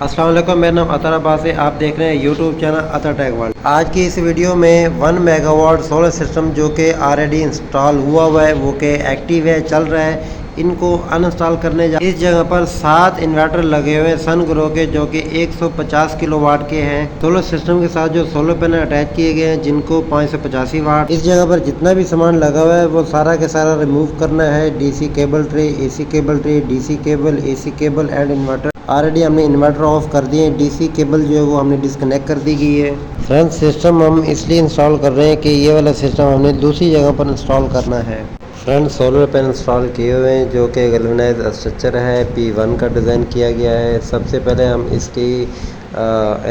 अस्सलाम वालेकुम, मेरा नाम अतर अब्बास है। आप देख रहे हैं यूट्यूब चैनल अतर टेक वर्ल्ड। आज की इस वीडियो में 1 मेगावाट सोलर सिस्टम जो कि ऑलरेडी इंस्टॉल हुआ है, वो के एक्टिव है, चल रहा है, इनको अनइंस्टॉल करने जा। इस जगह पर 7 इन्वर्टर लगे हुए हैं सन ग्रो के, जो कि 150 किलोवाट के हैं। सोलर सिस्टम के साथ जो सोलर पैनल अटैच किए गए हैं, जिनको 585 वाट। इस जगह पर जितना भी सामान लगा हुआ है वो सारा के सारा रिमूव करना है। DC cable tray, AC cable tray, DC cable, AC cable and inverter. Already हमने इन्वर्टर ऑफ कर दिए हैं। डीसी केबल जो है वो हमने डिस्कनेक्ट कर दी गई है। फ्रेंड, सिस्टम हम इसलिए इंस्टॉल कर रहे हैं कि ये वाला सिस्टम हमने दूसरी जगह पर इंस्टॉल करना है। फ्रेंड, सोलर पैनल इंस्टॉल किए हुए हैं जो कि गैल्वेनाइज स्ट्रक्चर है, P1 का डिज़ाइन किया गया है। सबसे पहले हम इसकी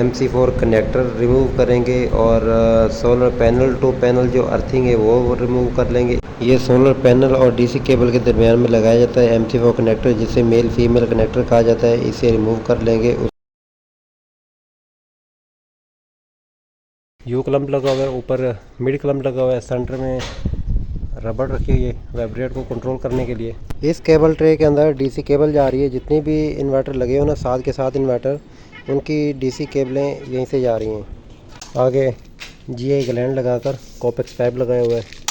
MC4 कनेक्टर रिमूव करेंगे और सोलर पैनल टू पैनल जो अर्थिंग है वो रिमूव कर लेंगे। ये सोलर पैनल और डीसी केबल के दरमियान में लगाया जाता है MC4 कनेक्टर, जिसे मेल फीमेल कनेक्टर कहा जाता है। इसे रिमूव कर लेंगे। यू क्लम्प लगा हुआ है, ऊपर मिड क्लम्प लगा हुआ है, सेंटर में रबड़ रखी हुई है वाइब्रेट को कंट्रोल करने के लिए। इस केबल ट्रे के अंदर डीसी केबल जा रही है। जितने भी इन्वर्टर लगे हो ना, 7 के 7 इन्वर्टर, उनकी डीसी केबलें यहीं से जा रही हैं। आगे GI ग्लैंड लगाकर कोपेक्स पाइप लगाया हुआ है।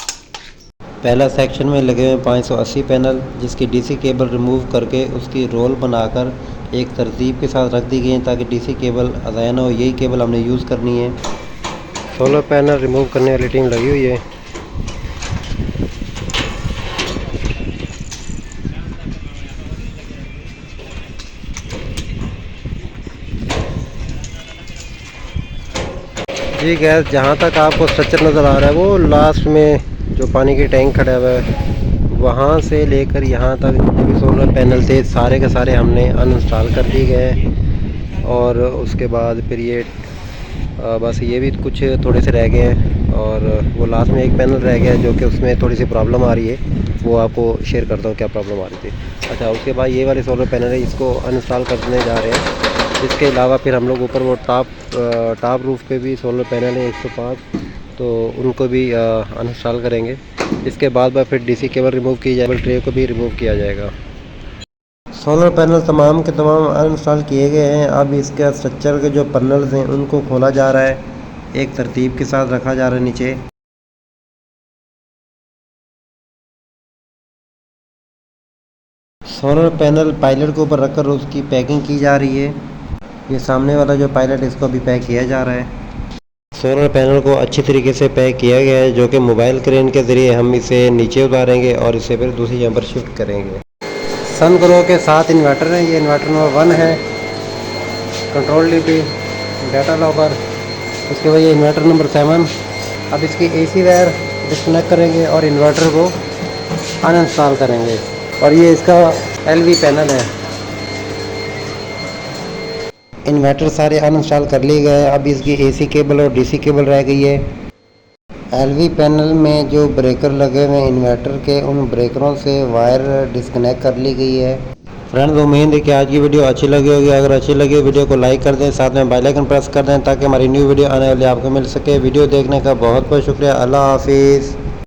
पहला सेक्शन में लगे हुए 580 पैनल, जिसकी डीसी केबल रिमूव करके उसकी रोल बनाकर एक तरतीब के साथ रख दी गई है ताकि डीसी केबल अज़ाया ना हो। यही केबल हमने यूज़ करनी है। सोलर पैनल रिमूव करने वाली टीम लगी हुई है। जी गैस, जहाँ तक आपको स्ट्रक्चर नज़र आ रहा है वो लास्ट में जो पानी की टैंक खड़ा हुआ है, वहाँ से लेकर यहाँ तक जितने भी सोलर पैनल थे सारे के सारे हमने अनइंस्टॉल कर दिए गए। और उसके बाद फिर ये बस ये भी कुछ थोड़े से रह गए हैं और वो लास्ट में एक पैनल रह गया है जो कि उसमें थोड़ी सी प्रॉब्लम आ रही है। वो आपको शेयर करता हूँ क्या प्रॉब्लम आ रही थी। अच्छा, उसके बाद ये वाले सोलर पैनल है, इसको अनइंस्टॉल करने जा रहे हैं। इसके अलावा फिर हम लोग ऊपर वो टॉप रूफ पे भी सोलर पैनल है 105, तो उनको भी अनइंस्टॉल करेंगे। इसके बाद फिर डीसी केबल रिमूव की जाएगी, ट्रे को भी रिमूव किया जाएगा। सोलर पैनल तमाम के तमाम अनइंस्टॉल किए गए हैं। अब इसके स्ट्रक्चर के जो पैनल्स हैं उनको खोला जा रहा है, एक तरतीब के साथ रखा जा रहा है नीचे। सोलर पैनल पायलट के ऊपर रखकर उसकी पैकिंग की जा रही है। ये सामने वाला जो पायलट, इसको भी पैक किया जा रहा है। सोलर पैनल को अच्छी तरीके से पैक किया गया है, जो कि मोबाइल क्रेन के ज़रिए हम इसे नीचे उतारेंगे और इसे फिर दूसरी जगह पर शिफ्ट करेंगे। सन ग्रो के 7 इन्वर्टर हैं। ये इन्वर्टर नंबर 1 है, कंट्रोल DP, डाटा लॉकर। उसके बाद ये इन्वर्टर नंबर 7। अब इसकी AC वायर डिस्कनेक्ट करेंगे और इन्वर्टर को अनइंस्टॉल करेंगे। और ये इसका LV पैनल है। इन्वर्टर सारे अनइंस्टॉल कर लिए गए। अब इसकी AC केबल और DC केबल रह गई है। LV पैनल में जो ब्रेकर लगे हुए हैं इन्वर्टर के, उन ब्रेकरों से वायर डिस्कनेक्ट कर ली गई है। फ्रेंड्स, उम्मीद है कि आज की वीडियो अच्छी लगी होगी। अगर अच्छी लगी वीडियो को लाइक कर दें, साथ में बेल आइकन प्रेस कर दें ताकि हमारी न्यू वीडियो आने वाली आपको मिल सके। वीडियो देखने का बहुत बहुत शुक्रिया। अल्लाह हाफिज़।